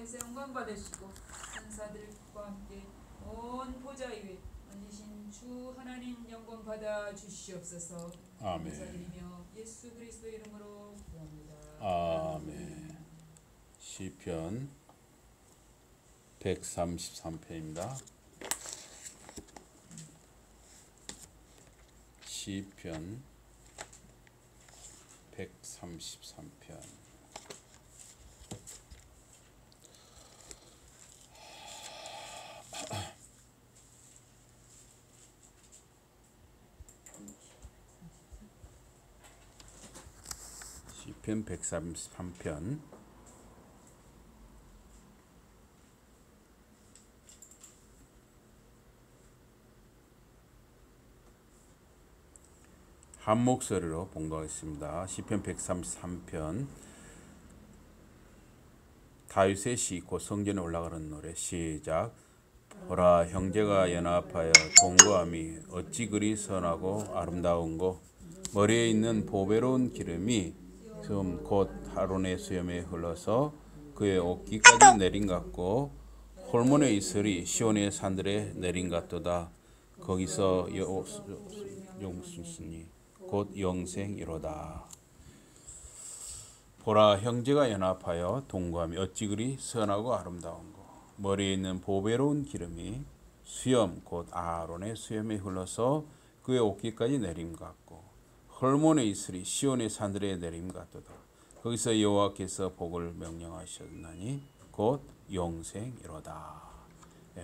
하나님께서 영광 받으시고 천사들과 함께 온 보좌 위에 앉으신 주 하나님 영광 받아 주시옵소서. 아멘. 감사드리며 예수 그리스도 이름으로 구합니다. 아멘. 시편 133편입니다. 시편 133편. 시편 133편. 한 목소리로 봉독하겠습니다. 시편 133편. 다윗의 시 곧 성전에 올라가는 노래. 시작. 보라, 형제가 연합하여 동거함이 어찌 그리 선하고 아름다운고. 머리에 있는 보배로운 기름이 곧 아론의 수염에 흘러서 그의 옷깃까지 내린 같고, 홀몬의 이슬이 시온의 산들에 내린 같도다. 거기서 용순순이 곧 영생이로다. 보라, 형제가 연합하여 동거함이 어찌 그리 선하고 아름다운고. 머리에 있는 보배로운 기름이 수염 곧 아론의 수염에 흘러서 그의 옷깃까지 내림 같고, 헐몬의 이슬이 시온의 산들에 내림 같도다. 거기서 여호와께서 복을 명령하셨나니 곧 영생이로다.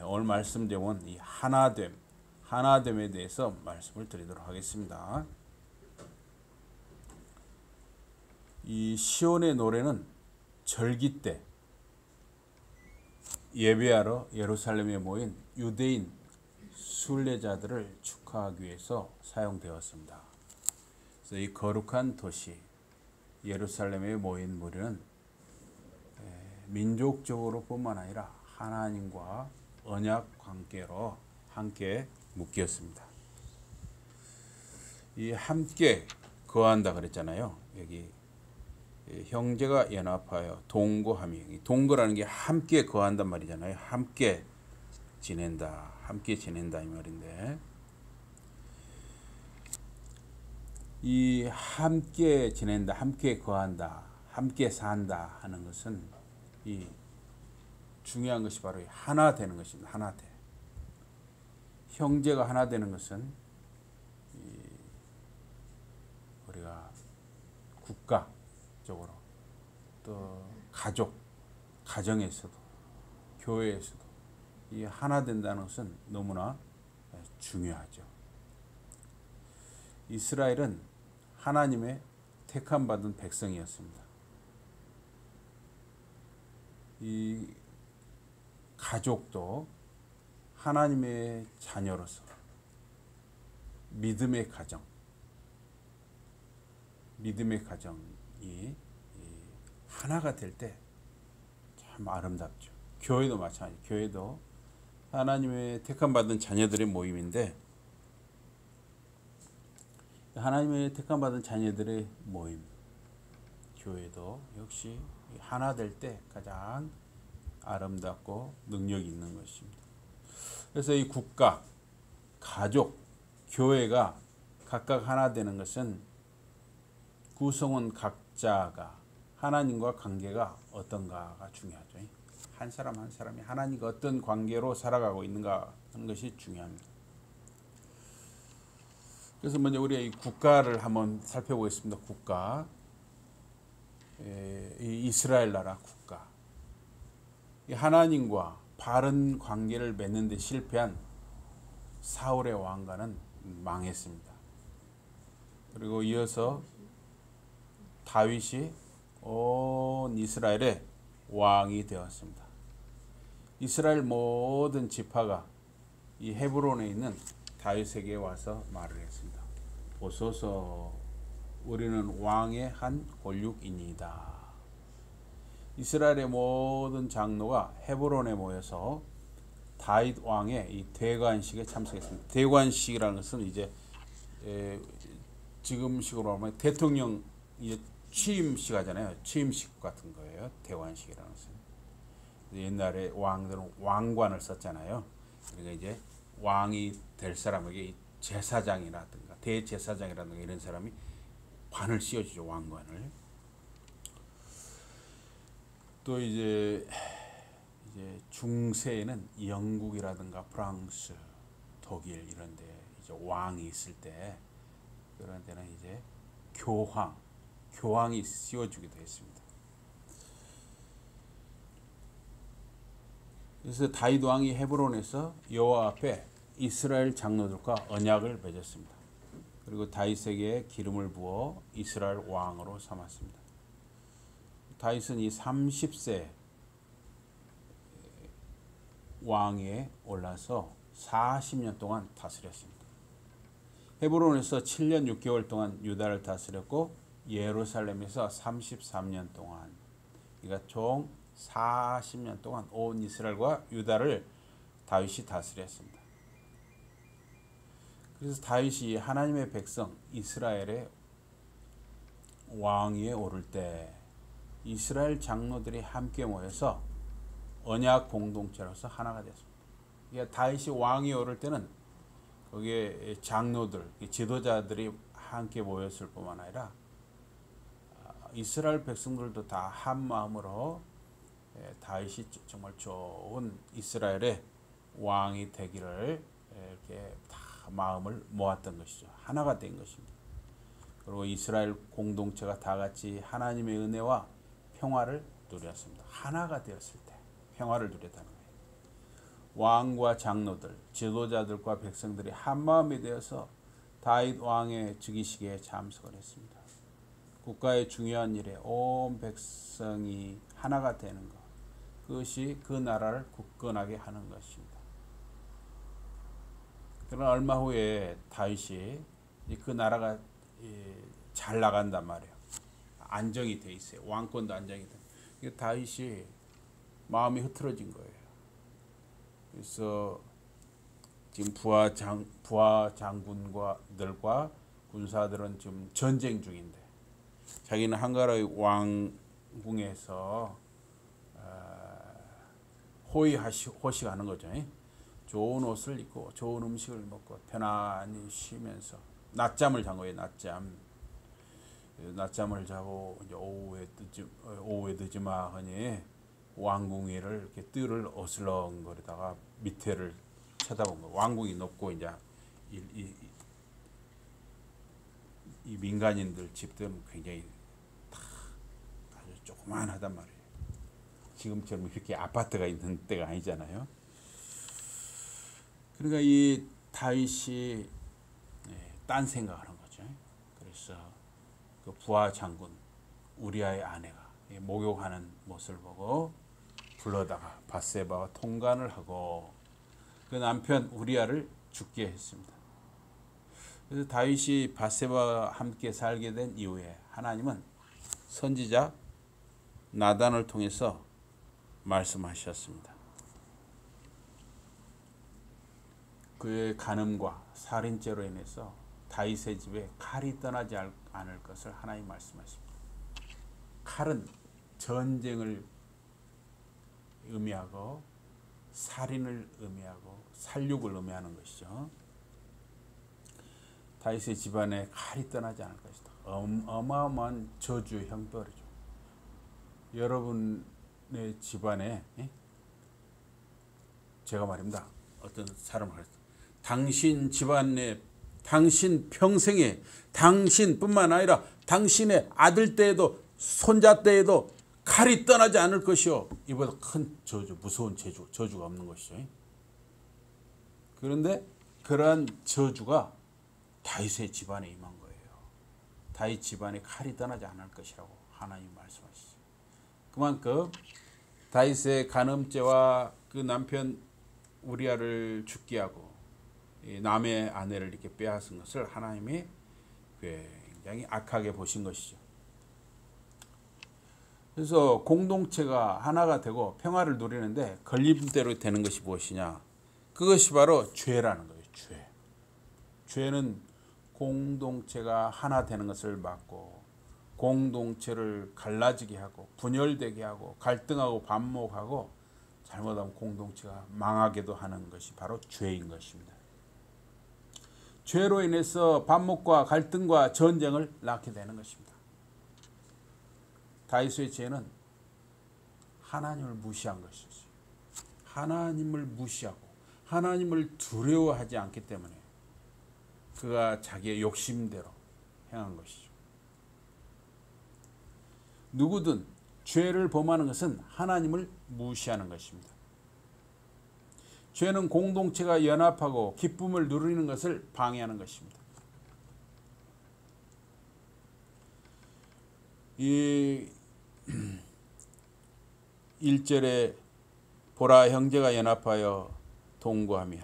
오늘 말씀 제목은 이 하나됨에 대해서 말씀을 드리도록 하겠습니다. 이 시온의 노래는 절기 때 예배하러 예루살렘에 모인 유대인 순례자들을 축하하기 위해서 사용되었습니다. 그래서 이 거룩한 도시 예루살렘에 모인 무리는 민족적으로 뿐만 아니라 하나님과 언약 관계로 함께 묶였습니다. 이 함께 거한다 그랬잖아요. 여기 형제가 연합하여 동거함이, 동거라는 게 함께 거한단 말이잖아요. 함께 지낸다 이 말인데, 이 함께 지낸다, 함께 거한다, 함께 산다 하는 것은 이 중요한 것이 바로 하나 되는 것입니다. 하나 돼. 형제가 하나 되는 것은 우리가 국가적으로 또 가정에서도 교회에서도 이 하나 된다는 것은 너무나 중요하죠. 이스라엘은 하나님의 택함 받은 백성이었습니다. 이 가족도 하나님의 자녀로서 믿음의 가정이 하나가 될 때 참 아름답죠. 교회도 마찬가지. 교회도 하나님의 택함 받은 자녀들의 모임인데, 하나님의 택함 받은 자녀들의 모임, 교회도 역시 하나 될 때 가장 아름답고 능력이 있는 것입니다. 그래서 이 국가, 가족, 교회가 각각 하나 되는 것은 구성원 각자가 하나님과 관계가 어떤가가 중요하죠. 한 사람 한 사람이 하나님과 어떤 관계로 살아가고 있는가 하는 것이 중요합니다. 그래서 먼저 우리 이 국가를 한번 살펴보겠습니다. 국가, 이 이스라엘 나라 국가, 하나님과 바른 관계를 맺는 데 실패한 사울의 왕가는 망했습니다. 그리고 이어서 다윗이 온 이스라엘의 왕이 되었습니다. 이스라엘 모든 지파가 이 헤브론에 있는 다윗에게 와서 말을 했습니다. 보소서, 우리는 왕의 한 골육이니이다. 이스라엘의 모든 장로가 헤브론에 모여서 다윗 왕의 이 대관식에 참석했습니다. 대관식이라는 것은 이제 지금식으로 하면 대통령 이제 취임식 하잖아요. 취임식 같은 거예요. 대관식이라는 것은. 옛날에 왕들은 왕관을 썼잖아요. 그러니까 이제 왕이 될 사람에게 제사장이라든가 대제사장이라든가 이런 사람이 관을 씌워주죠. 왕관을. 또 이제 중세에는 영국이라든가 프랑스, 독일 이런데 이제 왕이 있을 때 그런 데는 이제 교황이 씌워주기도 했습니다. 그래서 다윗 왕이 헤브론에서 여호와 앞에 이스라엘 장로들과 언약을 맺었습니다. 그리고 다윗에게 기름을 부어 이스라엘 왕으로 삼았습니다. 다윗은 이 30세 왕위에 올라서 40년 동안 다스렸습니다. 헤브론에서 7년 6개월 동안 유다를 다스렸고 예루살렘에서 33년 동안, 그러니까 총 40년 동안 온 이스라엘과 유다를 다윗이 다스렸습니다. 그래서 다윗이 하나님의 백성 이스라엘의 왕위에 오를 때 이스라엘 장로들이 함께 모여서 언약 공동체로서 하나가 됐습니다. 그러니까 다윗이 왕위에 오를 때는 거기에 장로들, 지도자들이 함께 모였을 뿐만 아니라 이스라엘 백성들도 다 한 마음으로 다윗이 정말 좋은 이스라엘의 왕이 되기를 이렇게 다 마음을 모았던 것이죠. 하나가 된 것입니다. 그리고 이스라엘 공동체가 다 같이 하나님의 은혜와 평화를 누렸습니다. 하나가 되었을 때 평화를 누렸다는 거예요. 왕과 장로들, 지도자들과 백성들이 한 마음이 되어서 다윗 왕의 즉위식에 참석을 했습니다. 국가의 중요한 일에 온 백성이 하나가 되는 것, 그것이 그 나라를 굳건하게 하는 것입니다. 그러나 얼마 후에 다윗이 그 나라가 잘 나간단 말이에요. 안정이 돼 있어요. 왕권도 안정이 돼. 다윗이 마음이 흐트러진 거예요. 그래서 지금 부하 장군들과 군사들은 지금 전쟁 중인데 자기는 한가로이 왕궁에서 호식하는 거죠. 좋은 옷을 입고 좋은 음식을 먹고 편안히 쉬면서 낮잠을 잔 거예요. 낮잠을 자고 이제 오후에 늦지막하니 왕궁 위를 이렇게 뜰을 어슬렁거리다가 밑에를 쳐다본 거예요. 왕궁이 높고 이제 이 민간인들 집들은 굉장히 아주 조그만하단 말이에요. 지금처럼 이렇게 아파트가 있는 때가 아니잖아요. 그러니까 이 다윗이 딴 생각하는 거죠. 그래서 그 부하 장군 우리아의 아내가 목욕하는 모습을 보고 불러다가 밧세바와 통간을 하고 그 남편 우리아를 죽게 했습니다. 그래서 다윗이 밧세바와 함께 살게 된 이후에 하나님은 선지자 나단을 통해서 말씀하셨습니다. 그의 간음과 살인죄로 인해서 다윗의 집에 칼이 떠나지 않을 것을 하나님 말씀하십니다. 칼은 전쟁을 의미하고 살인을 의미하고 살육을 의미하는 것이죠. 다윗의 집안에 칼이 떠나지 않을 것이다. 어마어마한 저주의 형벌이죠. 여러분의 집안에 제가 말입니다. 어떤 사람을 그랬어요. 당신 집안에 당신 평생에 당신뿐만 아니라 당신의 아들 때에도 손자 때에도 칼이 떠나지 않을 것이요. 이보다 큰 저주, 무서운 저주가 없는 것이죠. 그런데 그러한 저주가 다윗의 집안에 임한 거예요. 다윗 집안에 칼이 떠나지 않을 것이라고 하나님 말씀하시죠. 그만큼 다윗의 간음죄와 그 남편 우리아를 죽게 하고 남의 아내를 이렇게 빼앗은 것을 하나님이 굉장히 악하게 보신 것이죠. 그래서 공동체가 하나가 되고 평화를 누리는데 걸림대로 되는 것이 무엇이냐? 그것이 바로 죄라는 거예요. 죄는 공동체가 하나 되는 것을 막고 공동체를 갈라지게 하고 분열되게 하고 갈등하고 반목하고 잘못하면 공동체가 망하게도 하는 것이 바로 죄인 것입니다. 죄로 인해서 반목과 갈등과 전쟁을 낳게 되는 것입니다. 다윗의 죄는 하나님을 무시한 것이었어요. 하나님을 무시하고 하나님을 두려워하지 않기 때문에 그가 자기의 욕심대로 행한 것이죠. 누구든 죄를 범하는 것은 하나님을 무시하는 것입니다. 죄는 공동체가 연합하고 기쁨을 누리는 것을 방해하는 것입니다. 이 1절에 보라 형제가 연합하여 동거함이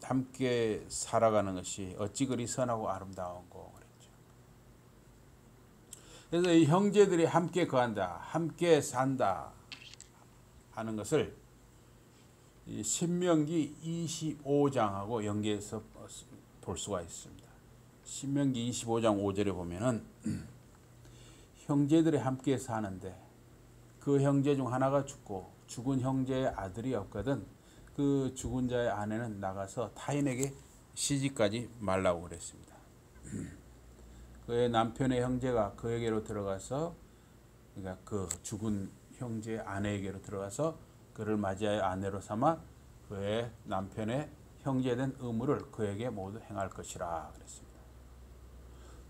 함께 살아가는 것이 어찌 그리 선하고 아름다운고 그랬죠. 그래서 이 형제들이 함께 거한다, 함께 산다 하는 것을 이 신명기 25장하고 연계해서 볼 수가 있습니다. 신명기 25장 5절에 보면은 형제들이 함께 사는데 그 형제 중 하나가 죽고 죽은 형제의 아들이 없거든 그 죽은 자의 아내는 나가서 타인에게 시집가지 말라고 그랬습니다. 그의 남편의 형제가 그에게로 들어가서 그러니까 그 죽은 형제의 아내에게로 들어가서 그를 맞이하여 아내로 삼아 그의 남편의 형제된 의무를 그에게 모두 행할 것이라 그랬습니다.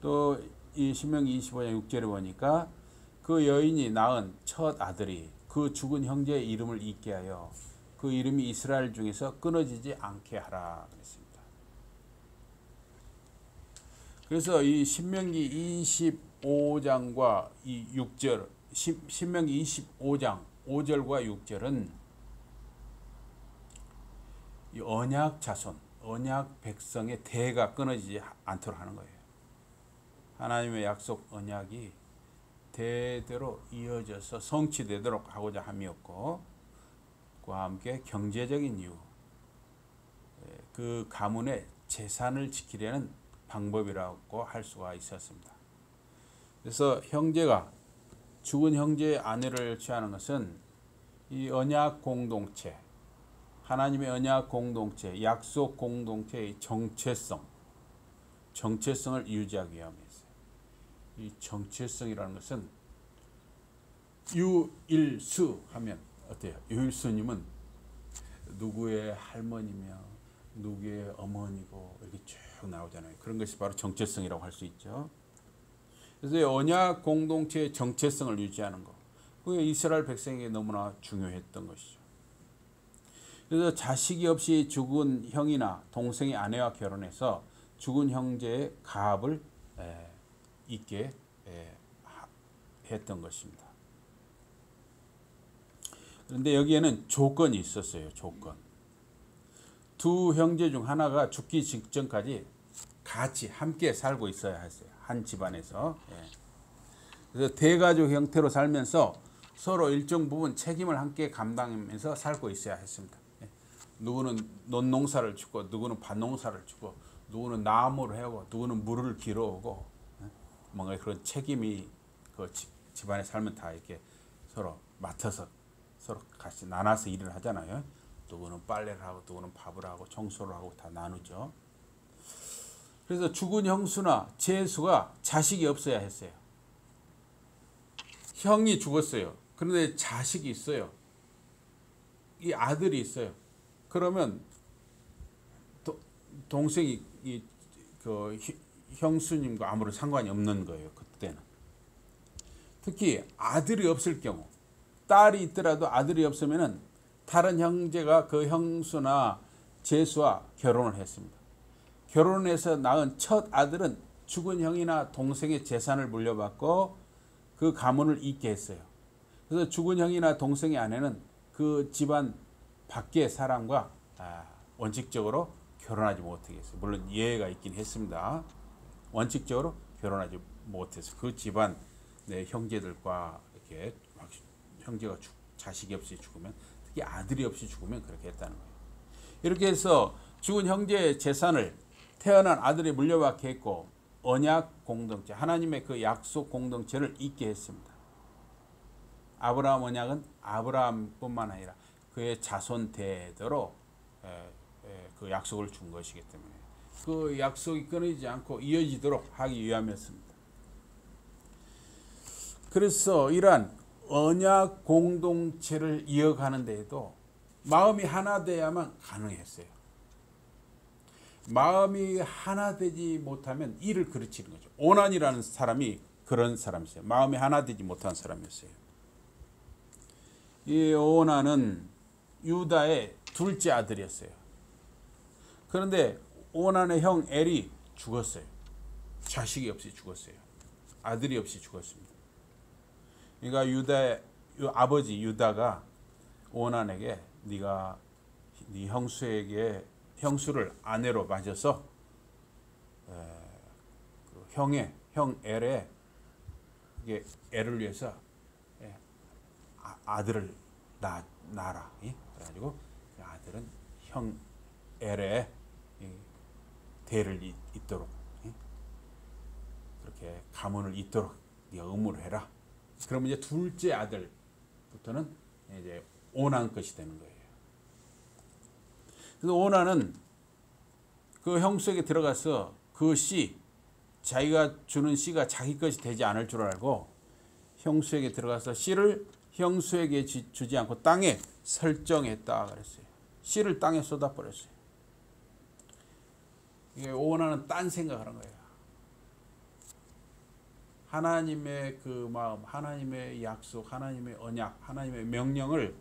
또 이 신명기 25장 6절에 보니까 그 여인이 낳은 첫 아들이 그 죽은 형제의 이름을 잊게 하여 그 이름이 이스라엘 중에서 끊어지지 않게 하라 그랬습니다. 그래서 이 신명기 25장과 이 6절, 신명기 25장 5절과 6절은 이 언약 자손, 언약 백성의 대가 끊어지지 않도록 하는 거예요. 하나님의 약속 언약이 대대로 이어져서 성취되도록 하고자 함이었고 그와 함께 경제적인 이유, 그 가문의 재산을 지키려는 방법이라고 할 수가 있었습니다. 그래서 형제가 죽은 형제의 아내를 취하는 것은 이 언약 공동체, 하나님의 언약 공동체, 약속 공동체의 정체성을 유지하기 위함이었어요. 이 정체성이라는 것은 유일수 하면 어때요? 유일수님은 누구의 할머니며 누구의 어머니고 이렇게 쭉 나오잖아요. 그런 것이 바로 정체성이라고 할 수 있죠. 그래서 언약 공동체의 정체성을 유지하는 것, 그게 이스라엘 백성에게 너무나 중요했던 것이죠. 그래서 자식이 없이 죽은 형이나 동생의 아내와 결혼해서 죽은 형제의 가업을 있게 했던 것입니다. 그런데 여기에는 조건이 있었어요. 조건. 두 형제 중 하나가 죽기 직전까지 같이 함께 살고 있어야 했어요. 한 집안에서. 그래서 대가족 형태로 살면서 서로 일정 부분 책임을 함께 감당하면서 살고 있어야 했습니다. 누구는 논농사를 짓고 누구는 밭농사를 짓고 누구는 나무를 해오고 누구는 물을 길어오고 뭔가 그런 책임이 그 집안에 살면 다 이렇게 서로 맡아서 서로 같이 나눠서 일을 하잖아요. 누구는 빨래를 하고 누구는 밥을 하고 청소를 하고 다 나누죠. 그래서 죽은 형수나 제수가 자식이 없어야 했어요. 형이 죽었어요. 그런데 자식이 있어요. 이 아들이 있어요. 그러면 동생이 그 형수님과 아무런 상관이 없는 거예요. 그때는. 특히 아들이 없을 경우, 딸이 있더라도 아들이 없으면은 다른 형제가 그 형수나 제수와 결혼을 했습니다. 결혼해서 낳은 첫 아들은 죽은 형이나 동생의 재산을 물려받고 그 가문을 잇게 했어요. 그래서 죽은 형이나 동생의 아내는 그 집안 밖의 사람과 원칙적으로 결혼하지 못하게 했어요. 물론 예외가 있긴 했습니다. 원칙적으로 결혼하지 못해서 그 집안 내 형제들과 이렇게 형제가 자식이 없이 죽으면, 특히 아들이 없이 죽으면 그렇게 했다는 거예요. 이렇게 해서 죽은 형제의 재산을 태어난 아들이 물려받게 했고 언약 공동체, 하나님의 그 약속 공동체를 잇게 했습니다. 아브라함 언약은 아브라함뿐만 아니라 그의 자손 대대로 그 약속을 준 것이기 때문에 그 약속이 끊이지 않고 이어지도록 하기 위함이었습니다. 그래서 이러한 언약 공동체를 이어가는 데에도 마음이 하나 돼야만 가능했어요. 마음이 하나 되지 못하면 일을 그르치는 거죠. 오난이라는 사람이 그런 사람이었어요. 마음이 하나 되지 못한 사람이었어요. 이 오난은 유다의 둘째 아들이었어요. 그런데 오난의 형 엘이 죽었어요. 자식이 없이 죽었어요. 아들이 없이 죽었습니다. 그러니까 유다의 아버지 유다가 오난에게 네가 네 형수를 아내로 맞아서 형 엘의 애를 위해서 아들을 낳아라. 그래가지고 그 아들은 형 엘의 대를 잇도록 그렇게 가문을 잇도록 네가 의무를 해라. 그러면 이제 둘째 아들부터는 이제 오난 것이 되는 거예요. 그래서 오난은 그 형수에게 들어가서 그 씨, 자기가 주는 씨가 자기 것이 되지 않을 줄 알고 형수에게 들어가서 씨를 형수에게 주지 않고 땅에 설정했다 그랬어요. 씨를 땅에 쏟아버렸어요. 이게 오난은 딴 생각하는 거예요. 하나님의 그 마음, 하나님의 약속, 하나님의 언약, 하나님의 명령을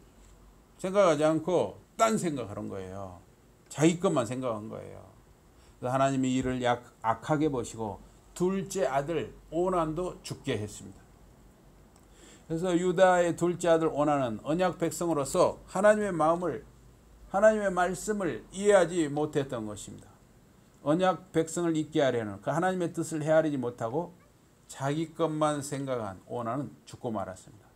생각하지 않고 딴 생각하는 거예요. 자기 것만 생각한 거예요. 그래서 하나님이 이를 악하게 보시고 둘째 아들 오난도 죽게 했습니다. 그래서 유다의 둘째 아들 오난은 언약 백성으로서 하나님의 마음을, 하나님의 말씀을 이해하지 못했던 것입니다. 언약 백성을 잊게 하려는 그 하나님의 뜻을 헤아리지 못하고 자기 것만 생각한 오난은 죽고 말았습니다.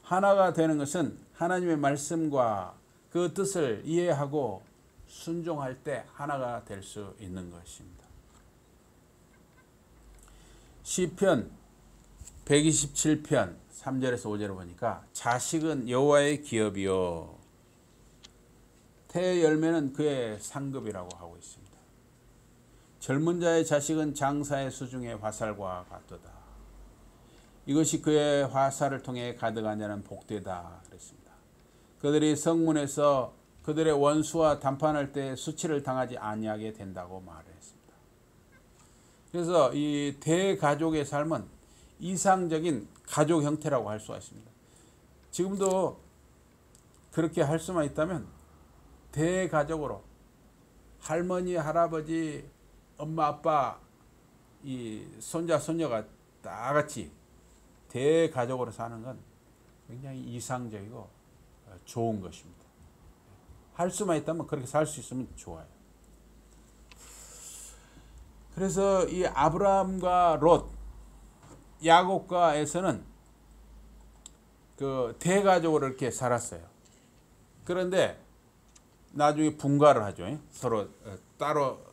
하나가 되는 것은 하나님의 말씀과 그 뜻을 이해하고 순종할 때 하나가 될 수 있는 것입니다. 시편 127편 3절에서 5절을 보니까 자식은 여호와의 기업이요 태의 열매는 그의 상급이라고 하고 있습니다. 젊은 자의 자식은 장사의 수중의 화살과 같도다. 이것이 그의 화살을 통해 가득한 자는 복되다 그랬습니다. 그들이 성문에서 그들의 원수와 담판할 때 수치를 당하지 아니하게 된다고 말했습니다. 그래서 이 대가족의 삶은 이상적인 가족 형태라고 할 수가 있습니다. 지금도 그렇게 할 수만 있다면 대가족으로 할머니, 할아버지, 엄마, 아빠, 이 손자, 손녀가 다 같이 대가족으로 사는 건 굉장히 이상적이고 좋은 것입니다. 할 수만 있다면 그렇게 살 수 있으면 좋아요. 그래서 이 아브라함과 롯, 야곱과 에서는 그 대가족으로 이렇게 살았어요. 그런데 나중에 분가를 하죠. 서로 따로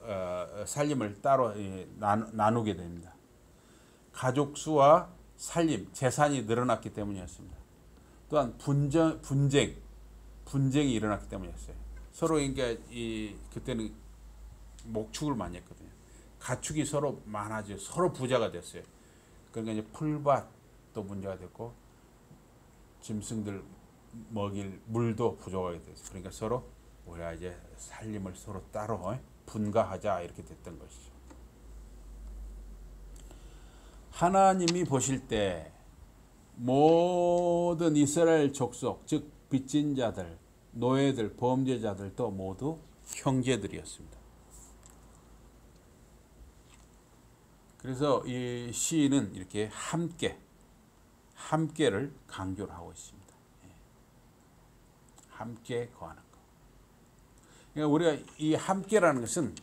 살림을 따로 나누게 됩니다. 가족 수와 살림, 재산이 늘어났기 때문이었습니다. 또한 분쟁이 일어났기 때문이었어요. 서로 그러니까 그때는 목축을 많이 했거든요. 가축이 서로 많아져 서로 부자가 됐어요. 그러니까 이제 풀밭도 문제가 됐고 짐승들 먹일 물도 부족하게 됐어요. 그러니까 서로 우리가 이제 살림을 서로 따로 분가하자 이렇게 됐던 것이죠. 하나님이 보실 때 모든 이스라엘 족속, 즉 빚진 자들, 노예들, 범죄자들도 모두 형제들이었습니다. 그래서 이 시인은 이렇게 함께를 강조를 하고 있습니다. 함께 거하는 것. 그러니까 우리가 이 함께라는 것은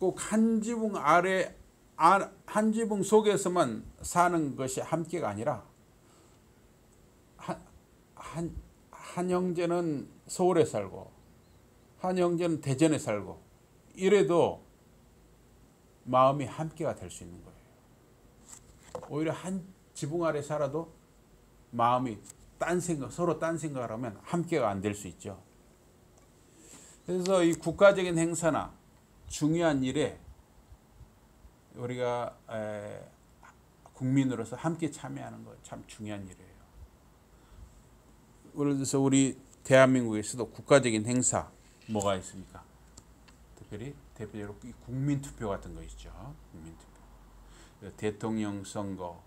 꼭 한 지붕 아래, 한 지붕 속에서만 사는 것이 함께가 아니라 한 형제는 서울에 살고 한 형제는 대전에 살고 이래도 마음이 함께가 될 수 있는 거예요. 오히려 한 지붕 아래 살아도 마음이 서로 딴 생각을 하면 함께가 안 될 수 있죠. 그래서 이 국가적인 행사나 중요한 일에 우리가 국민으로서 함께 참여하는 거 참 중요한 일이에요. 예를 들어서 우리 대한민국에서도 국가적인 행사 뭐가 있습니까? 대표적으로 국민 투표 같은 거 있죠. 국민 투표. 대통령 선거,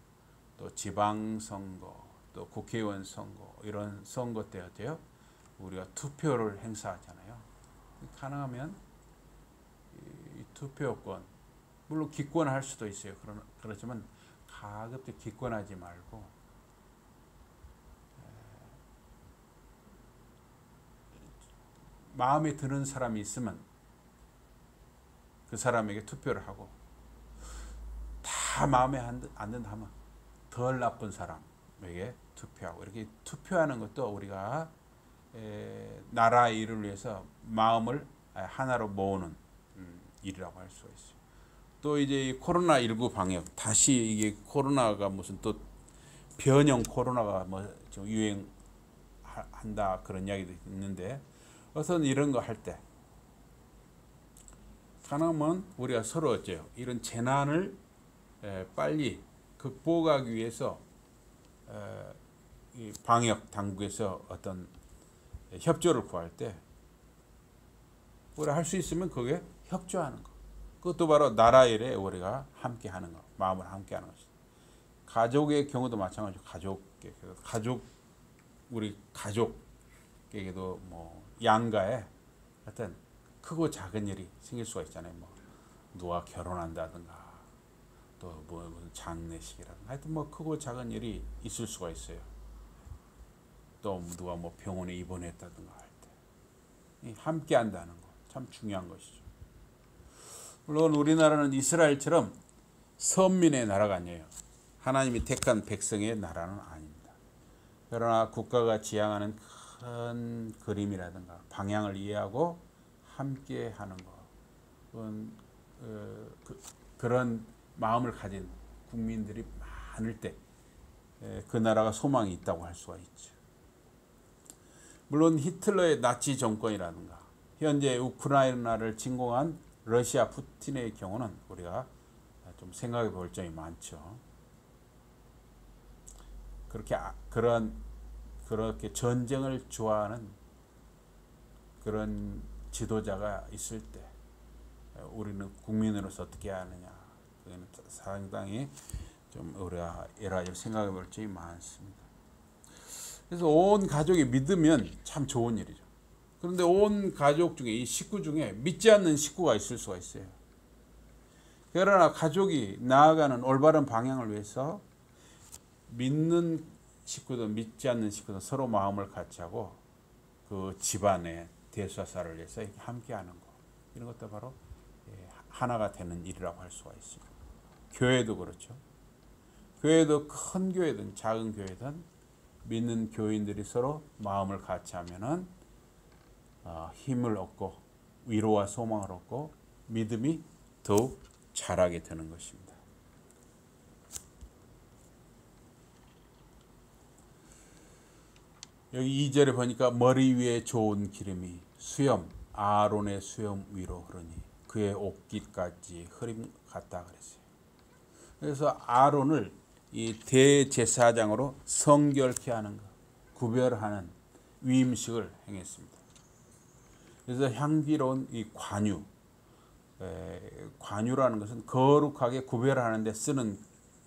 또 지방 선거, 또 국회의원 선거 이런 선거 때 어때요? 우리가 투표를 행사하잖아요. 가능하면 이 투표권 물론 기권할 수도 있어요. 그렇지만 가급적 기권하지 말고 마음에 드는 사람이 있으면 그 사람에게 투표를 하고 다 마음에 안 든다 하면 덜 나쁜 사람에게 투표하고 이렇게 투표하는 것도 우리가 나라의 일을 위해서 마음을 하나로 모으는 일이라고 할 수가 있어요. 또 이제 코로나19 방역 다시 이게 코로나가 무슨 또 변형 코로나가 뭐 좀 유행한다 그런 이야기도 있는데 우선 이런 거 할 때 가능하면 우리가 서로 어째요 이런 재난을 빨리 극복하기 위해서 이 방역 당국에서 어떤 협조를 구할 때 우리가 할 수 있으면 그게 협조하는 거. 그것도 바로 나라 일에 우리가 함께 하는 거, 마음을 함께 하는 것이죠. 가족의 경우도 마찬가지로 우리 가족에게도 뭐 양가에 하여튼 크고 작은 일이 생길 수가 있잖아요. 뭐 누가 결혼한다든가 또 뭐 무슨 장례식이라든가 하여튼 뭐 크고 작은 일이 있을 수가 있어요. 또 누가 뭐 병원에 입원했다든가 할 때 함께 한다는 거 참 중요한 것이죠. 물론 우리나라는 이스라엘처럼 선민의 나라가 아니에요. 하나님이 택한 백성의 나라는 아닙니다. 그러나 국가가 지향하는 큰 그림이라든가 방향을 이해하고 함께 하는 것, 그런 마음을 가진 국민들이 많을 때 그 나라가 소망이 있다고 할 수가 있죠. 물론 히틀러의 나치 정권이라든가 현재 우크라이나를 침공한 러시아 푸틴의 경우는 우리가 좀 생각해 볼 점이 많죠. 그렇게 전쟁을 좋아하는 그런 지도자가 있을 때 우리는 국민으로서 어떻게 하느냐, 그거는 상당히 좀 우리가 여러 가지 생각해 볼 점이 많습니다. 그래서 온 가족이 믿으면 참 좋은 일이죠. 그런데 온 가족 중에 이 식구 중에 믿지 않는 식구가 있을 수가 있어요. 그러나 가족이 나아가는 올바른 방향을 위해서 믿는 식구도 믿지 않는 식구도 서로 마음을 같이 하고 그 집안의 대소사를 위해서 함께하는 것, 이런 것도 바로 하나가 되는 일이라고 할 수가 있습니다. 교회도 그렇죠. 교회도 큰 교회든 작은 교회든 믿는 교인들이 서로 마음을 같이 하면은 힘을 얻고 위로와 소망을 얻고 믿음이 더욱 자라게 되는 것입니다. 여기 2절에 보니까 머리 위에 좋은 기름이 수염 아론의 수염 위로 흐르니 그의 옷깃까지 흐림 같다 그랬어요. 그래서 아론을 이 대제사장으로 성결케 하는 것, 구별하는 위임식을 행했습니다. 그래서 향기로운 이 관유라는 것은 거룩하게 구별하는 데 쓰는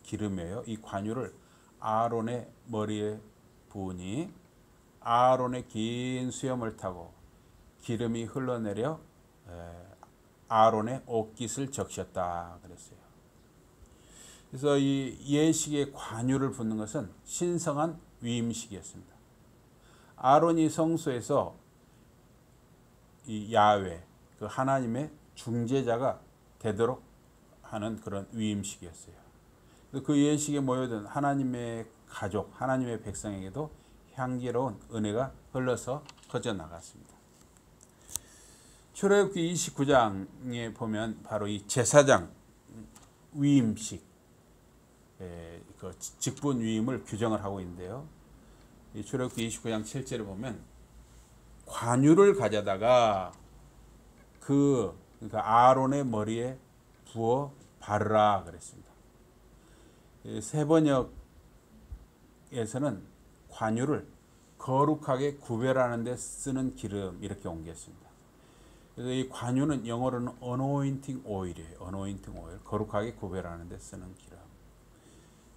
기름이에요. 이 관유를 아론의 머리에 부으니 아론의 긴 수염을 타고 기름이 흘러내려 아론의 옷깃을 적셨다 그랬어요. 그래서 이 예식의 관유를 붓는 것은 신성한 위임식이었습니다. 아론이 성소에서 이 야훼, 그 하나님의 중재자가 되도록 하는 그런 위임식이었어요. 그 예식에 모여든 하나님의 가족, 하나님의 백성에게도 향기로운 은혜가 흘러서 퍼져나갔습니다. 출애굽기 29장에 보면 바로 이 제사장 위임식, 그 직분 위임을 규정을 하고 있는데요. 이 출애굽기 29장 7절에 보면 관유를 가져다가 그러니까 아론의 머리에 부어 바르라 그랬습니다. 새 번역에서는 관유를 거룩하게 구별하는 데 쓰는 기름 이렇게 옮겼습니다. 그래서 이 관유는 영어로는 anointing oil이에요. anointing oil. 거룩하게 구별하는 데 쓰는 기름.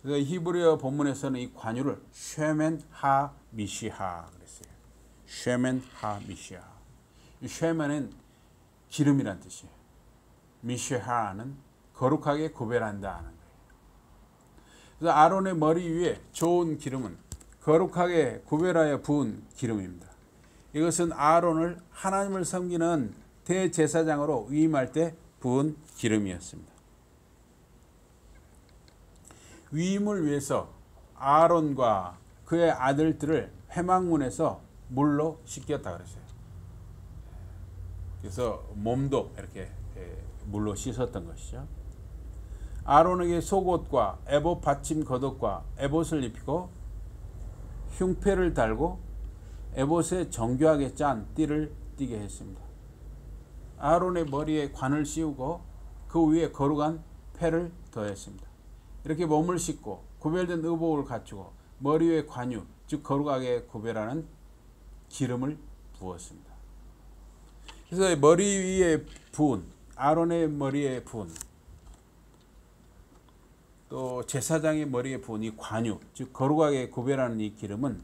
그래서 히브리어 본문에서는 이 관유를 쉐멘 하 미시하 그랬어요. 쉐멘 하 미시하. 이 쉐멘은 기름이란 뜻이에요. 미시하는 거룩하게 구별한다 하는 거예요. 그래서 아론의 머리 위에 좋은 기름은 거룩하게 구별하여 부은 기름입니다. 이것은 아론을 하나님을 섬기는 대제사장으로 위임할 때 부은 기름이었습니다. 위임을 위해서 아론과 그의 아들들을 회막문에서 물로 씻겼다 그랬어요. 그래서 몸도 이렇게 물로 씻었던 것이죠. 아론에게 속옷과 에봇 받침 겉옷과 에봇을 입히고 흉패를 달고 에봇에 정교하게 짠 띠를 띠게 했습니다. 아론의 머리에 관을 씌우고 그 위에 거룩한 패를 더했습니다. 이렇게 몸을 씻고 구별된 의복을 갖추고 머리 위에 관유, 즉 거룩하게 구별하는 기름을 부었습니다. 그래서 머리 위에 부은, 아론의 머리에 부은, 또 제사장의 머리에 부은 이 관유, 즉 거룩하게 구별하는 이 기름은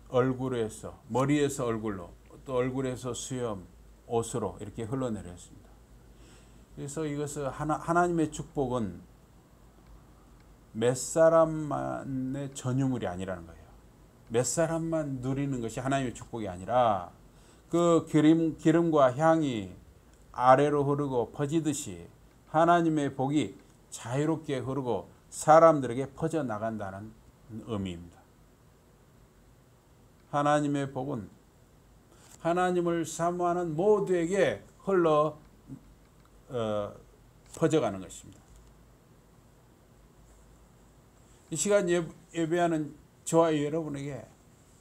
얼굴에서, 머리에서 얼굴로, 또 얼굴에서 수염, 옷으로 이렇게 흘러내렸습니다. 그래서 이것은 하나님의 축복은 몇 사람만의 전유물이 아니라는 거예요. 몇 사람만 누리는 것이 하나님의 축복이 아니라 그 기름과 향이 아래로 흐르고 퍼지듯이 하나님의 복이 자유롭게 흐르고 사람들에게 퍼져나간다는 의미입니다. 하나님의 복은 하나님을 사모하는 모두에게 흘러 퍼져가는 것입니다. 이 시간 예배하는 저와 여러분에게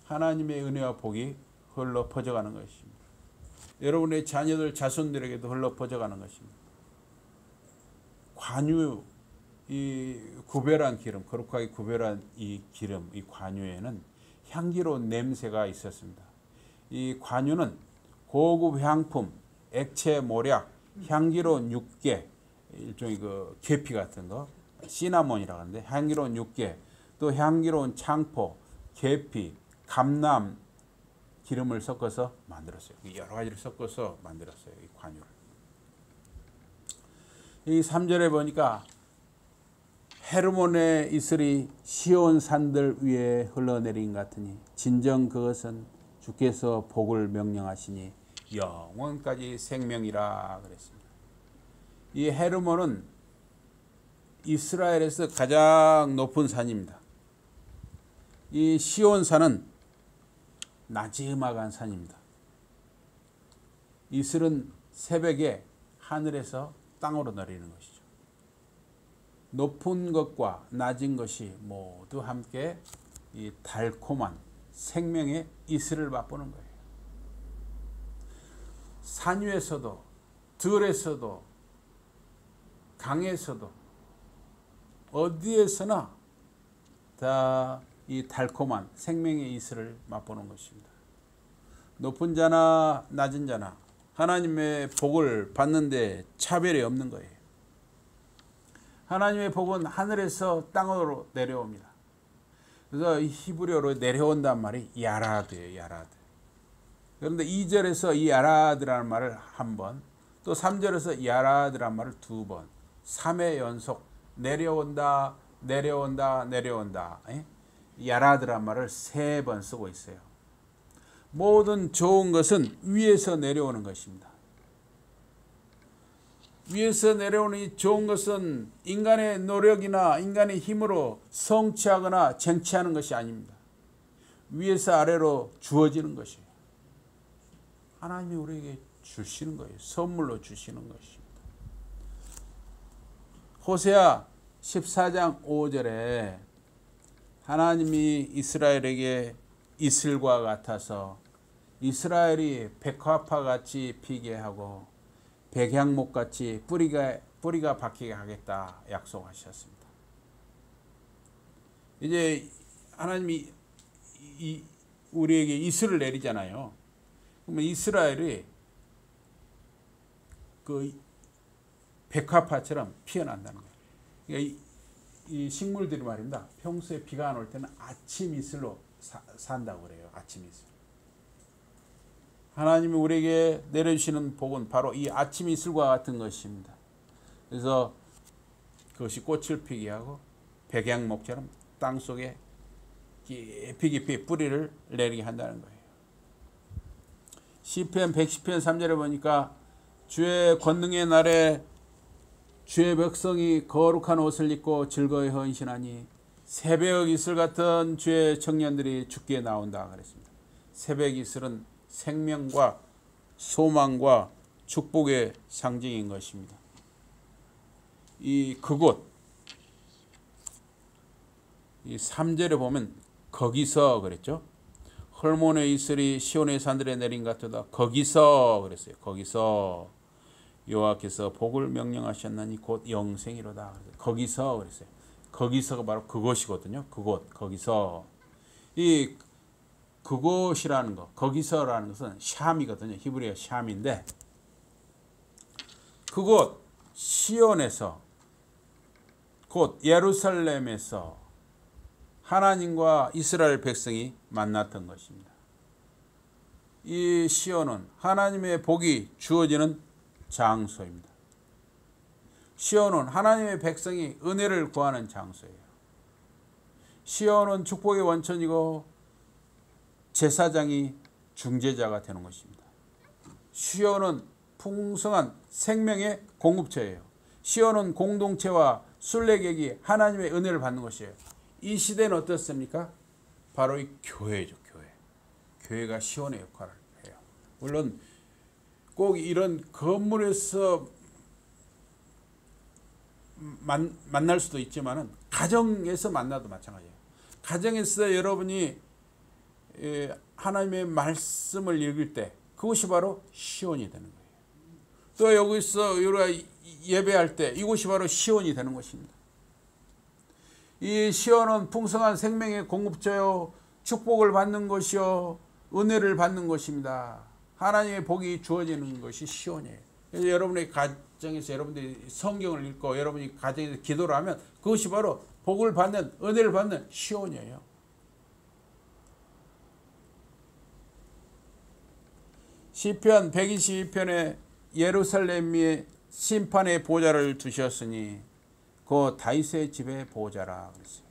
하나님의 은혜와 복이 흘러 퍼져가는 것입니다. 여러분의 자녀들, 자손들에게도 흘러 퍼져가는 것입니다. 관유, 이 구별한 기름, 거룩하게 구별한 이 기름, 이 관유에는 향기로운 냄새가 있었습니다. 이 관유는 고급 향품, 액체 모략, 향기로운 육개, 일종의 그 계피 같은 거, 시나몬이라고 하는데 향기로운 육개, 또 향기로운 창포, 계피, 감람 기름을 섞어서 만들었어요. 여러 가지를 섞어서 만들었어요. 이 관유를. 이 3절에 보니까 헤르몬의 이슬이 시온 산들 위에 흘러내린 같으니 진정 그것은 주께서 복을 명령하시니 영원까지 생명이라 그랬습니다. 이 헤르몬은 이스라엘에서 가장 높은 산입니다. 이 시온 산은 나지막한 산입니다. 이슬은 새벽에 하늘에서 땅으로 내리는 것이죠. 높은 것과 낮은 것이 모두 함께 이 달콤한 생명의 이슬을 맛보는 거예요. 산 위에서도 들에서도 강에서도 어디에서나 다 이 달콤한 생명의 이슬을 맛보는 것입니다. 높은 자나 낮은 자나 하나님의 복을 받는데 차별이 없는 거예요. 하나님의 복은 하늘에서 땅으로 내려옵니다. 그래서 히브리어로 내려온다는 말이 야라드예요. 야라드. 그런데 2절에서 이 야라드라는 말을 한 번, 또 3절에서 야라드라는 말을 두 번, 3회 연속 내려온다, 내려온다, 내려온다. 야라드라는 말을 3번 쓰고 있어요. 모든 좋은 것은 위에서 내려오는 것입니다. 위에서 내려오는 이 좋은 것은 인간의 노력이나 인간의 힘으로 성취하거나 쟁취하는 것이 아닙니다. 위에서 아래로 주어지는 것이에요. 하나님이 우리에게 주시는 거예요. 선물로 주시는 것입니다. 호세아 14장 5절에 하나님이 이스라엘에게 이슬과 같아서 이스라엘이 백화파같이 피게 하고 백향목같이 뿌리가 박히게 하겠다 약속하셨습니다. 이제 하나님이 우리에게 이슬을 내리잖아요. 그러면 이스라엘이 그 백화파처럼 피어난다는 거예요. 그러니까 이 식물들이 말입니다. 평소에 비가 안 올 때는 아침 이슬로 산다고 그래요. 아침 이슬. 하나님이 우리에게 내려주시는 복은 바로 이 아침 이슬과 같은 것입니다. 그래서 그것이 꽃을 피게 하고 백향목처럼 땅속에 깊이 뿌리를 내리게 한다는 거예요. 시편 110편 3절에 보니까 주의 권능의 날에 주의 백성이 거룩한 옷을 입고 즐거이 헌신하니 새벽 이슬 같은 주의 청년들이 주께 나온다 그랬습니다. 새벽 이슬은 생명과 소망과 축복의 상징인 것입니다. 그곳 이 3절에 보면 거기서 그랬죠. 헐몬의 이슬이 시온의 산들에 내린 것 같다. 거기서 그랬어요. 거기서 여호와께서 복을 명령하셨나니 곧 영생이로다. 거기서 그랬어요. 거기서가 바로 그곳이거든요. 그곳 거기서 이 그곳이라는 거 거기서라는 것은 샴이거든요. 히브리어 샴인데 그곳 시온에서 곧 예루살렘에서 하나님과 이스라엘 백성이 만났던 것입니다. 이 시온은 하나님의 복이 주어지는 장소입니다. 시온은 하나님의 백성이 은혜를 구하는 장소예요. 시온은 축복의 원천이고 제사장이 중재자가 되는 것입니다. 시온은 풍성한 생명의 공급처예요. 시온은 공동체와 순례객이 하나님의 은혜를 받는 것이에요. 이 시대는 어떻습니까? 바로 이 교회죠. 교회가 시온의 역할을 해요. 물론 꼭 이런 건물에서 만날 수도 있지만은 가정에서 만나도 마찬가지예요. 가정에서 여러분이 하나님의 말씀을 읽을 때 그것이 바로 시온이 되는 거예요. 또 여기서 우리가 예배할 때 이곳이 바로 시온이 되는 것입니다. 이 시온은 풍성한 생명의 공급처요, 축복을 받는 것이요, 은혜를 받는 것입니다. 하나님의 복이 주어지는 것이 시온이에요. 그래서 여러분의 가정에서 여러분들이 성경을 읽고 여러분이 가정에서 기도를 하면 그것이 바로 복을 받는, 은혜를 받는 시온이에요. 시편 122편에 예루살렘에 심판의 보좌를 두셨으니 그 다윗의 집의 보좌라 그랬어요.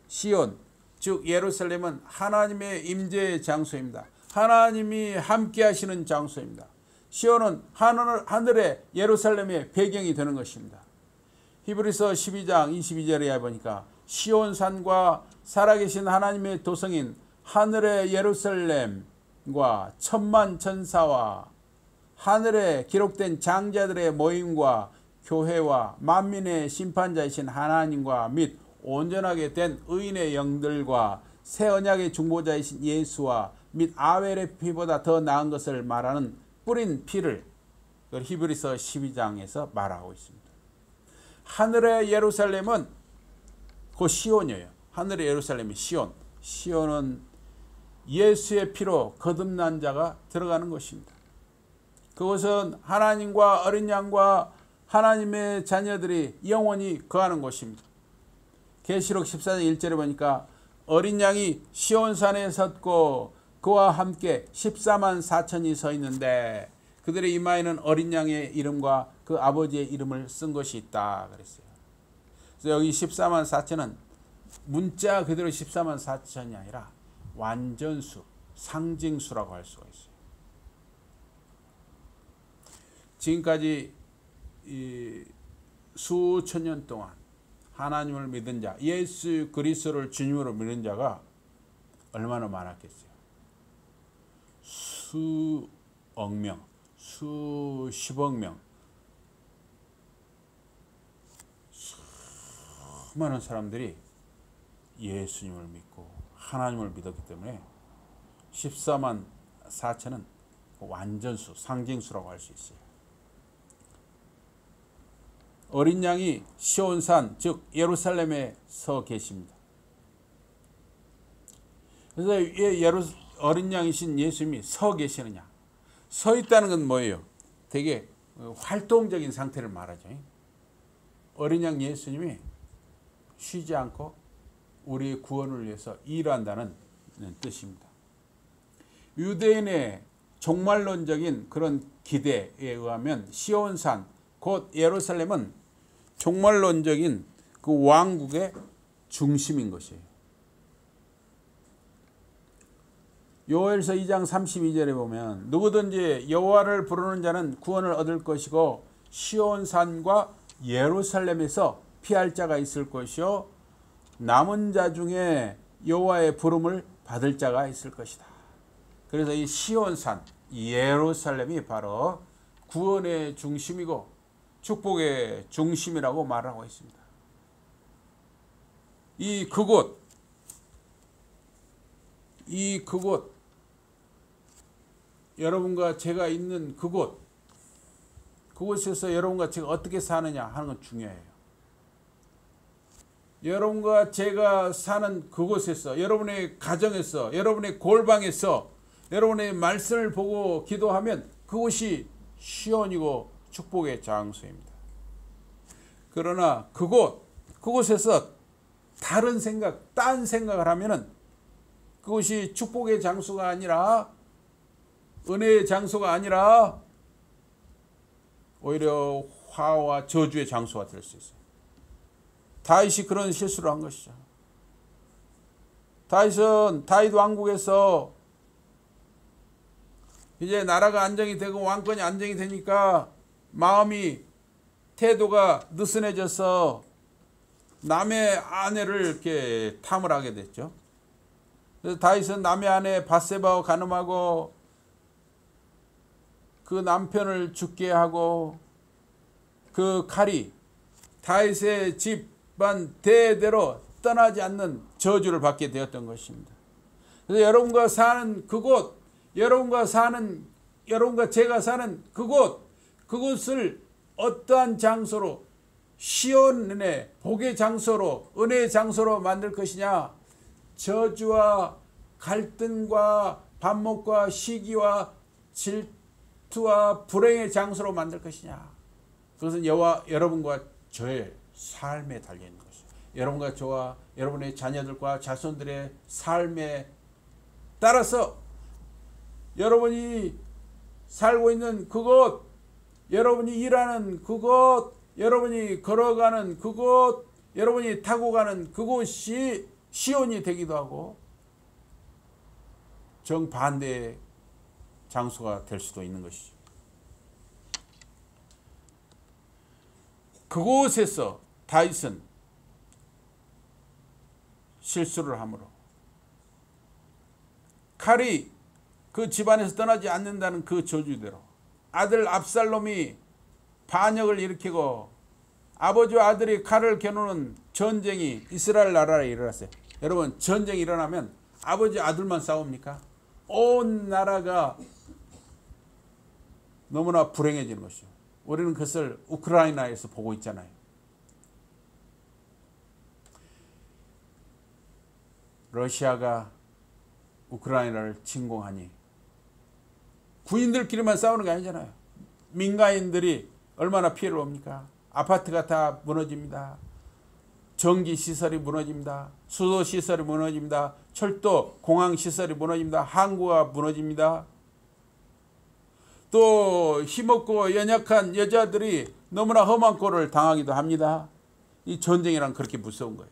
시온 즉 예루살렘은 하나님의 임재의 장소입니다. 하나님이 함께 하시는 장소입니다. 시온은 하늘의 예루살렘의 배경이 되는 것입니다. 히브리서 12장 22절에 보니까 시온산과 살아계신 하나님의 도성인 하늘의 예루살렘과 천만 천사와 하늘에 기록된 장자들의 모임과 교회와 만민의 심판자이신 하나님과 및 온전하게 된 의인의 영들과 새 언약의 중보자이신 예수와 및 아벨의 피보다 더 나은 것을 말하는 뿌린 피를 히브리서 12장에서 말하고 있습니다. 하늘의 예루살렘은 그 시온이에요. 하늘의 예루살렘이 시온. 시온은 예수의 피로 거듭난 자가 들어가는 것입니다. 그것은 하나님과 어린 양과 하나님의 자녀들이 영원히 거하는 곳입니다. 계시록 14장 1절에 보니까 어린 양이 시온산에 섰고 그와 함께 14만 4천이 서 있는데 그들의 이마에는 어린 양의 이름과 그 아버지의 이름을 쓴 것이 있다 그랬어요. 그래서 여기 14만 4천은 문자 그대로 14만 4천이 아니라 완전수, 상징수라고 할 수가 있어요. 지금까지 수천 년 동안 하나님을 믿은 자, 예수 그리스도를 주님으로 믿는 자가 얼마나 많았겠어요. 수억 명, 수십억 명, 수많은 사람들이 예수님을 믿고 하나님을 믿었기 때문에 14만 4천은 완전수, 상징수라고 할 수 있어요. 어린 양이 시온산 즉 예루살렘에 서 계십니다. 그래서 어린 양이신 예수님이 서 계시느냐, 서 있다는 건 뭐예요? 되게 활동적인 상태를 말하죠. 어린 양 예수님이 쉬지 않고 우리의 구원을 위해서 일한다는 뜻입니다. 유대인의 종말론적인 그런 기대에 의하면 시온산 곧 예루살렘은 종말론적인 그 왕국의 중심인 것이에요. 요엘서 2장 32절에 보면 누구든지 여호와를 부르는 자는 구원을 얻을 것이고 시온산과 예루살렘에서 피할 자가 있을 것이요 남은 자 중에 여호와의 부름을 받을 자가 있을 것이다. 그래서 이 시온산, 예루살렘이 바로 구원의 중심이고 축복의 중심이라고 말하고 있습니다. 이 그곳 여러분과 제가 있는 그곳에서 여러분과 제가 어떻게 사느냐 하는 건 중요해요. 여러분과 제가 사는 그곳에서, 여러분의 가정에서, 여러분의 골방에서 여러분의 말씀을 보고 기도하면 그곳이 시온이고 축복의 장소입니다. 그러나 그곳에서 다른 생각, 딴 생각을 하면은 그것이 축복의 장소가 아니라, 은혜의 장소가 아니라 오히려 화와 저주의 장소가 될 수 있어요. 다윗이 그런 실수를 한 것이죠. 다윗 왕국에서 이제 나라가 안정이 되고 왕권이 안정이 되니까 마음이, 태도가 느슨해져서 남의 아내를 이렇게 탐을 하게 됐죠. 그래서 다윗은 남의 아내 밧세바와 간음하고 그 남편을 죽게 하고 그 칼이 다윗의 집안 대대로 떠나지 않는 저주를 받게 되었던 것입니다. 그래서 여러분과 사는 그곳, 여러분과 제가 사는 그곳을 어떠한 장소로, 시온의 복의 장소로, 은혜의 장소로 만들 것이냐, 저주와 갈등과 반목과 시기와 질투와 불행의 장소로 만들 것이냐, 그것은 여러분과 저의 삶에 달려있는 것이죠. 여러분과 저와 여러분의 자녀들과 자손들의 삶에 따라서 여러분이 살고 있는 그곳, 여러분이 일하는 그곳, 여러분이 걸어가는 그곳, 여러분이 타고 가는 그곳이 시온이 되기도 하고 정반대의 장소가 될 수도 있는 것이죠. 그곳에서 다윗은 실수를 함으로 칼이 그 집안에서 떠나지 않는다는 그 저주대로 아들 압살롬이 반역을 일으키고 아버지와 아들이 칼을 겨누는 전쟁이 이스라엘 나라에 일어났어요. 여러분, 전쟁이 일어나면 아버지 아들만 싸웁니까? 온 나라가 너무나 불행해지는 것이죠. 우리는 그것을 우크라이나에서 보고 있잖아요. 러시아가 우크라이나를 침공하니 군인들끼리만 싸우는 게 아니잖아요. 민간인들이 얼마나 피해를 봅니까? 아파트가 다 무너집니다. 전기시설이 무너집니다. 수도시설이 무너집니다. 철도, 공항시설이 무너집니다. 항구가 무너집니다. 또 힘없고 연약한 여자들이 너무나 험한 꼴을 당하기도 합니다. 이 전쟁이란 그렇게 무서운 거예요.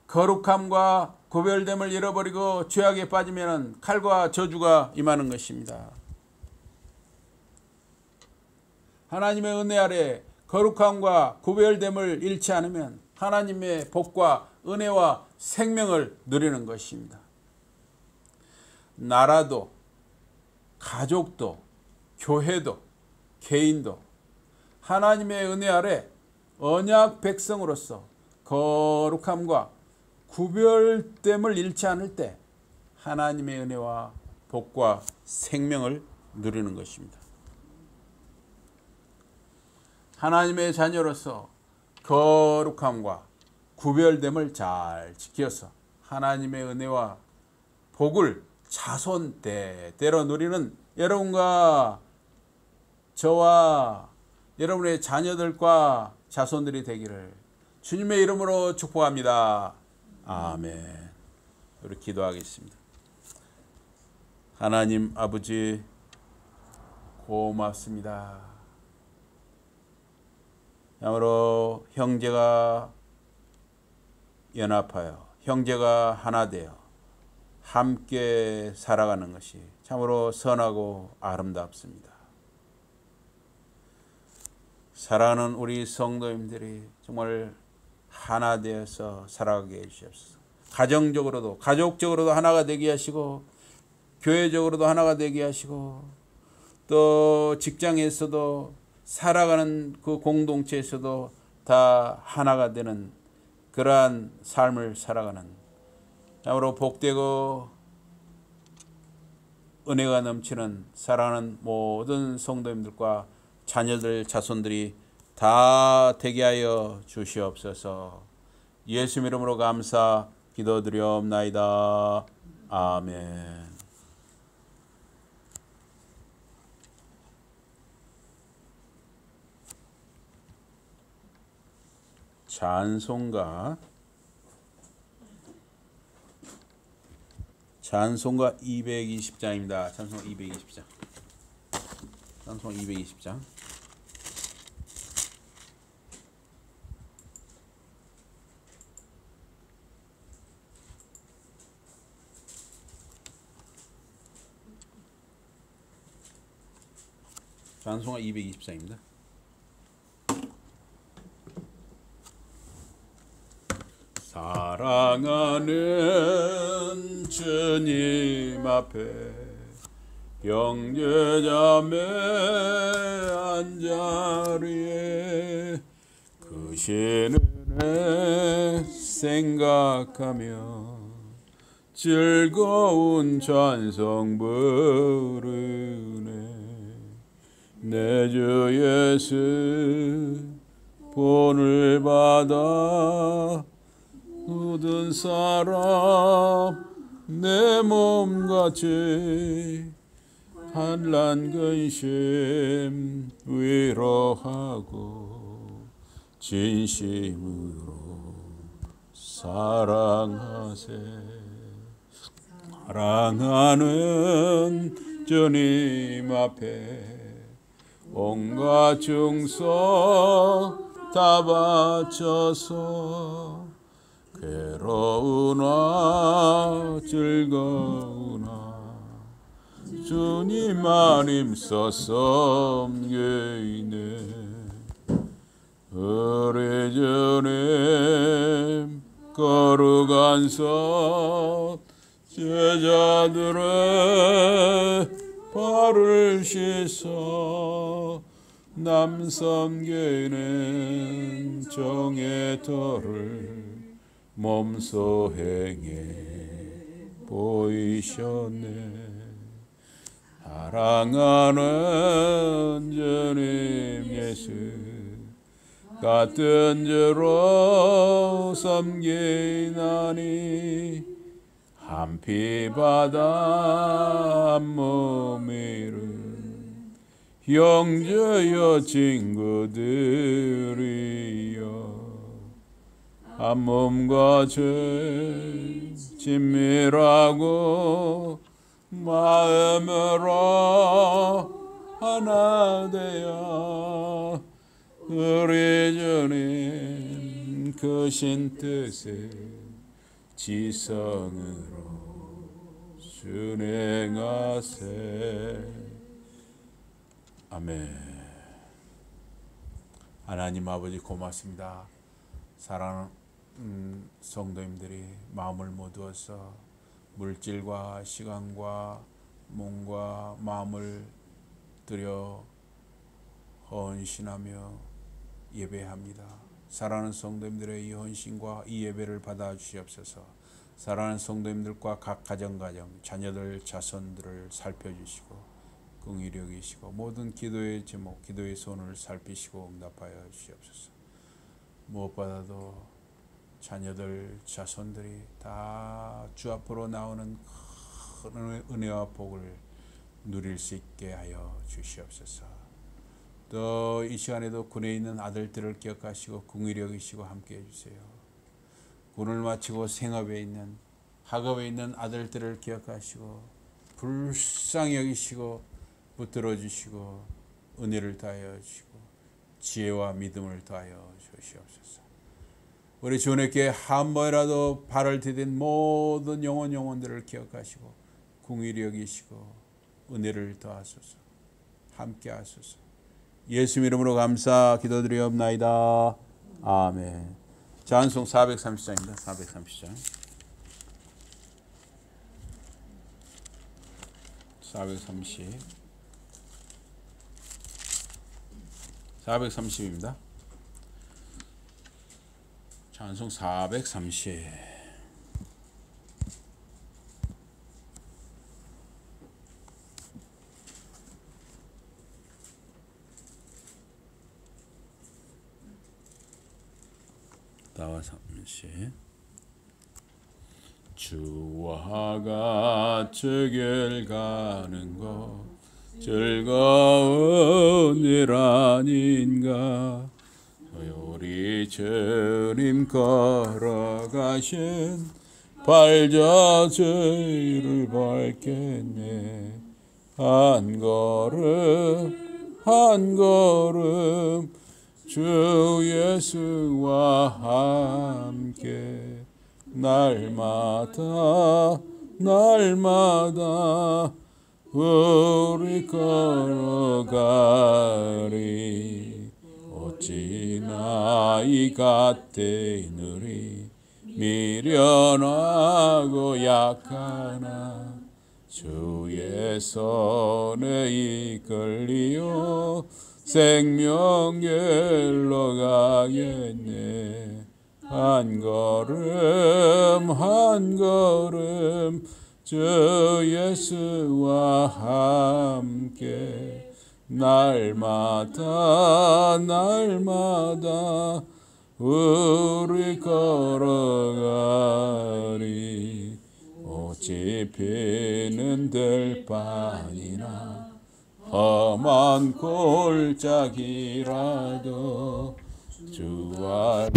거룩함과 구별됨을 잃어버리고 죄악에 빠지면 칼과 저주가 임하는 것입니다. 하나님의 은혜 아래 거룩함과 구별됨을 잃지 않으면 하나님의 복과 은혜와 생명을 누리는 것입니다. 나라도, 가족도, 교회도, 개인도 하나님의 은혜 아래 언약 백성으로서 거룩함과 구별됨을 잃지 않을 때 하나님의 은혜와 복과 생명을 누리는 것입니다. 하나님의 자녀로서 거룩함과 구별됨을 잘 지켜서 하나님의 은혜와 복을 자손 대대로 누리는 여러분과 저와 여러분의 자녀들과 자손들이 되기를 주님의 이름으로 축복합니다. 아멘. 우리 기도하겠습니다. 하나님 아버지 고맙습니다. 참으로 형제가 연합하여 형제가 하나 되어 함께 살아가는 것이 참으로 선하고 아름답습니다. 사랑하는 우리 성도님들이 정말 하나 되어서 살아가게 해주시옵소서. 가정적으로도 가족적으로도 하나가 되게 하시고 교회적으로도 하나가 되게 하시고 또 직장에서도 살아가는 그 공동체에서도 다 하나가 되는 그러한 삶을 살아가는 참으로 복되고 은혜가 넘치는 사랑하는 모든 성도님들과 자녀들 자손들이 다 되게 하여 주시옵소서. 예수 이름으로 감사 기도드리옵나이다. 아멘. 찬송가 220장입니다. 찬송가 220장. 찬송가 220장. 찬송가 220장입니다. 사랑하는 주님 앞에 형제자매 한자리에 그 신은혜 생각하며 즐거운 찬송 부르네. 내 주 예수 본을 받아 모든 사람 내 몸같이 한란 근심 위로하고 진심으로 사랑하세. 사랑하는 주님 앞에 온갖 충성 다 바쳐서 괴로우나 즐거우나 주님만 힘써 섬기네. 우리 주님 거룩한 손 제자들의 발을 씻어 남 섬기는 정의 터를 몸소 행해 보이셨네. 사랑하는 주님 예수 같은 주로 섬기나니 한 피 바다 한 몸이른 형제여 친구들이여 한 몸과 죄 친밀하고 마음으로 하나 되어 우리 주님 크신 뜻을 지성으로 순행하세. 아멘. 하나님 아버지 고맙습니다. 사랑하는 성도님들이 마음을 모두어서 물질과 시간과 몸과 마음을 들여 헌신하며 예배합니다. 사랑하는 성도님들의 이 헌신과 이 예배를 받아 주시옵소서. 사랑하는 성도님들과 각 가정 자녀들 자손들을 살펴주시고 긍휼히 여기시고 모든 기도의 제목 기도의 손을 살피시고 응답하여 주시옵소서. 무엇보다도 자녀들 자손들이 다 주 앞으로 나오는 큰 은혜와 복을 누릴 수 있게 하여 주시옵소서. 또 이 시간에도 군에 있는 아들들을 기억하시고 긍휼히 여기시고 함께 해주세요. 군을 마치고 생업에 있는 학업에 있는 아들들을 기억하시고 불쌍히 여기시고 붙들어 주시고 은혜를 더하여 주시고 지혜와 믿음을 더하여 주시옵소서. 우리 주님께 한 번이라도 발을 디딘 모든 영혼들을 기억하시고 긍휼히 여기시고 은혜를 더하소서. 함께 하소서. 예수 이름으로 감사 기도드리옵나이다. 아멘. 찬송 430장입니다. 430장. 430입니다. 찬송 430. 나와서 주와 같이 길 가는 것 즐거운 일 아닌가. 우리 주님 걸어가신 발자취를 밟겠네. 한 걸음 주 예수와 함께 날마다 우리 걸어가리. 어찌나 이 갓대 느리 미련하고 약하나 주의 손에 이끌리어 생명길로 가겠네. 한 걸음 주 예수와 함께 날마다 우리 걸어가리. 어찌 피는 들판이나 험한 골짜기라도 주와